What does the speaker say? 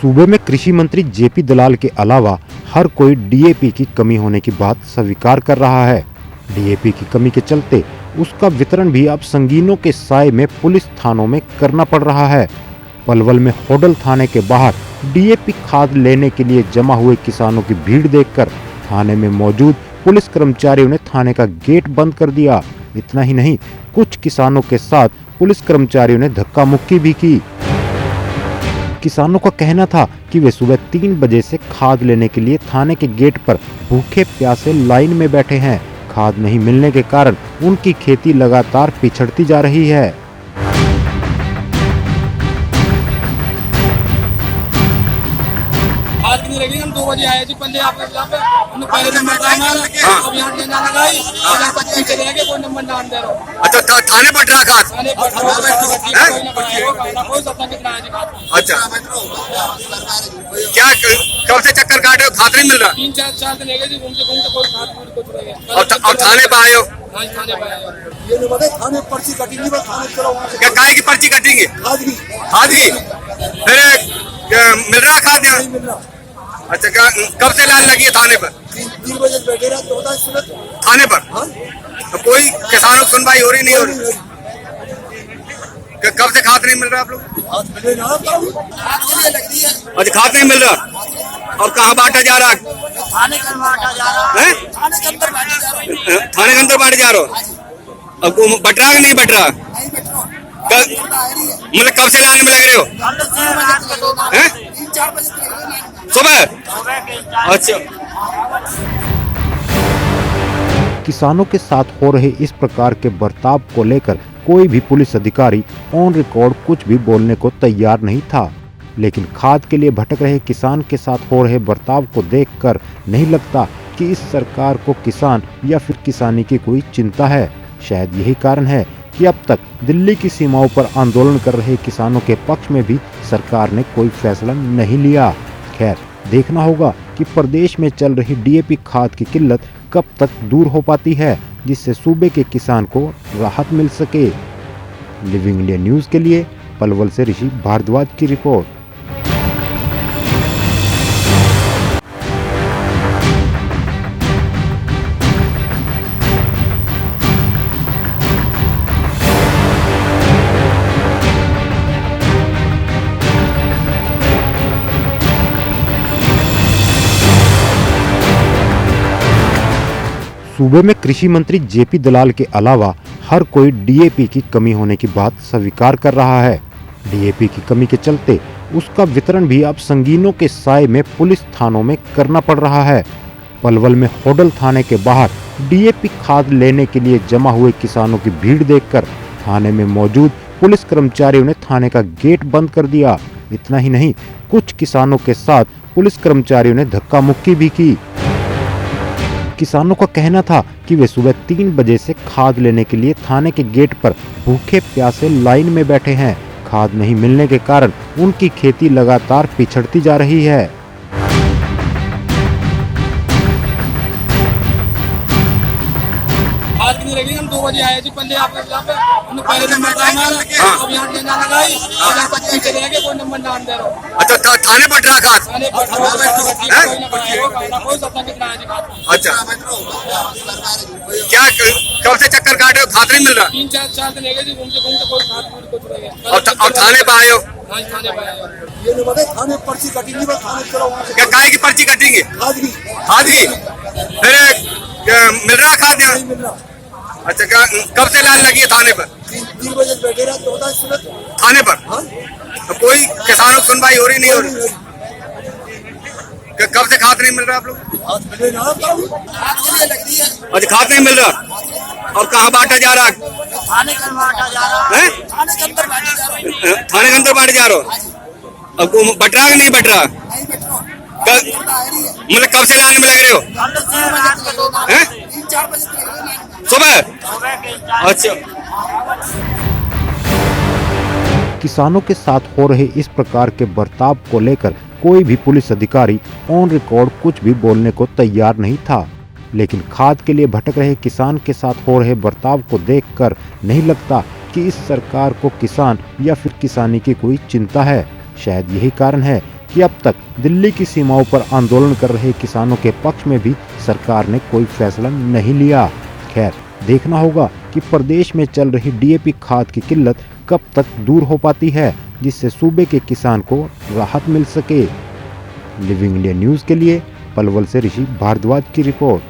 सूबे में कृषि मंत्री जेपी दलाल के अलावा हर कोई डीएपी की कमी होने की बात स्वीकार कर रहा है। डीएपी की कमी के चलते उसका वितरण भी अब संगीनों के साए में पुलिस थानों में करना पड़ रहा है। पलवल में होडल थाने के बाहर डीएपी खाद लेने के लिए जमा हुए किसानों की भीड़ देखकर थाने में मौजूद पुलिस कर्मचारियों ने थाने का गेट बंद कर दिया। इतना ही नहीं, कुछ किसानों के साथ पुलिस कर्मचारियों ने धक्का मुक्की भी की। किसानों का कहना था कि वे सुबह 3 बजे से खाद लेने के लिए थाने के गेट पर भूखे प्यासे लाइन में बैठे हैं। खाद नहीं मिलने के कारण उनकी खेती लगातार पिछड़ती जा रही है। आज की लगी हम 2 बजे आए थे पहले आपके हमने पहले नंबर टाइम आया अब यहां लेना लगाई और यहां पर पीछे चले गए कोई नंबर ना दे रहा। अच्छा थाने पर ट्रक आ थाने पर कोई ना पाएगा कोई सत्ता कितना है जी। अच्छा क्या कब से चक्कर काटे हो, खाद नहीं मिल रहा? 3-4 दिन लेके जी घूमते घूमते कोई खाद कुछ रह गया। और थाने पर आए हो? हां थाने पर आए। ये नहीं पता थाने पर्ची कटेंगी बस थाने चलो वहां से क्या काहे की पर्ची कटेंगे? खाद की खाद की फिर मिल रहा खाद यहाँ? नहीं मिल रहा। अच्छा कब से लाइन लगी है थाने पर? 3 बजे बैठे रहा तो होता सुबह थाने पर हाँ तो कोई किसानों की सुनवाई हो रही नहीं हो रही? कब से खाद नहीं मिल रहा आप लोग? आज मिले ना तो लग रही है अच्छा खाद नहीं मिल रहा और कहाँ बांटा जा रहा? थाने का बांटा जा रहा है थाने के अंदर बांटा जा रहा है। थाने के अंदर बांटे जा रहा हो? अब बट रहा कि नहीं बट रहा? नहीं बैठ रहा मतलब कब से लाइन में लग रहे हो? 3-4 बजे तक लग रहे हैं। सुबह? अच्छा किसानों के साथ हो रहे इस प्रकार के बर्ताव को लेकर कोई भी पुलिस अधिकारी ऑन रिकॉर्ड कुछ भी बोलने को तैयार नहीं था। लेकिन खाद के लिए भटक रहे किसान के साथ हो रहे बर्ताव को देखकर नहीं लगता कि इस सरकार को किसान या फिर किसानी की कोई चिंता है। शायद यही कारण है कि अब तक दिल्ली की सीमाओं पर आंदोलन कर रहे किसानों के पक्ष में भी सरकार ने कोई फैसला नहीं लिया। खैर, देखना होगा कि प्रदेश में चल रही डीएपी खाद की किल्लत कब तक दूर हो पाती है, जिससे सूबे के किसान को राहत मिल सके। लिविंग इंडिया न्यूज़ के लिए पलवल से ऋषि भारद्वाज की रिपोर्ट। सूबे में कृषि मंत्री जेपी दलाल के अलावा हर कोई डीएपी की कमी होने की बात स्वीकार कर रहा है। डीएपी की कमी के चलते उसका वितरण भी अब संगीनों के साए में पुलिस थानों में करना पड़ रहा है। पलवल में होडल थाने के बाहर डीएपी खाद लेने के लिए जमा हुए किसानों की भीड़ देखकर थाने में मौजूद पुलिस कर्मचारियों ने थाने का गेट बंद कर दिया। इतना ही नहीं, कुछ किसानों के साथ पुलिस कर्मचारियों ने धक्का मुक्की भी की। किसानों का कहना था कि वे सुबह 3 बजे से खाद लेने के लिए थाने के गेट पर भूखे प्यासे लाइन में बैठे हैं। खाद नहीं मिलने के कारण उनकी खेती लगातार पिछड़ती जा रही है। आज की लगी हम 2 बजे आए थे पहले आपके हमने पहले नंबर टाइम आया अब यहां लेना लगाई और यहां पर पीछे चले गए कोई नंबर ना दे रहा। अच्छा थाने पर ट्रक आ थाने पर कोई ना पाएगा कोई सत्ता कितना है जी। अच्छा क्या कब से चक्कर काटे हो, खाद नहीं मिल रहा? 3-4 दिन लेके जी घूमते घूमते कोई खाद कुछ रह गया। और थाने पर आए हो? हां थाने पर आए। ये नहीं पता थाने पर्ची कटेंगी बस थाने चलो वहां से क्या काहे की पर्ची कटेंगे? खाद की खाद की फिर मिल रहा खाद यहाँ? नहीं मिल रहा। अच्छा कब से लाइन लगी है थाने पर? 3 बजे बैठे रहा तो होता सुबह थाने पर हाँ तो कोई किसानों की सुनवाई हो रही नहीं हो रही? कब से खाद नहीं मिल रहा आप लोग? आज मिले ना तो लग रही है अच्छा खाद नहीं मिल रहा और कहाँ बांटा जा रहा? थाने का बांटा जा रहा है थाने के अंदर बांटा जा रहा है। थाने के अंदर बांटे जा रहे हो? अब बट रहा कि नहीं बट रहा? नहीं बैठ रहा। मतलब कब से लाइन में लग रहे हो? 3-4 बजे तक लग रहे हैं। सुबह? अच्छा किसानों के साथ हो रहे इस प्रकार के बर्ताव को लेकर कोई भी पुलिस अधिकारी ऑन रिकॉर्ड कुछ भी बोलने को तैयार नहीं था। लेकिन खाद के लिए भटक रहे किसान के साथ हो रहे बर्ताव को देखकर नहीं लगता कि इस सरकार को किसान या फिर किसानी की कोई चिंता है। शायद यही कारण है कि अब तक दिल्ली की सीमाओं पर आंदोलन कर रहे किसानों के पक्ष में भी सरकार ने कोई फैसला नहीं लिया। खैर, देखना होगा कि प्रदेश में चल रही डीएपी खाद की किल्लत कब तक दूर हो पाती है, जिससे सूबे के किसान को राहत मिल सके। लिविंग इंडिया न्यूज़ के लिए पलवल से ऋषि भारद्वाज की रिपोर्ट।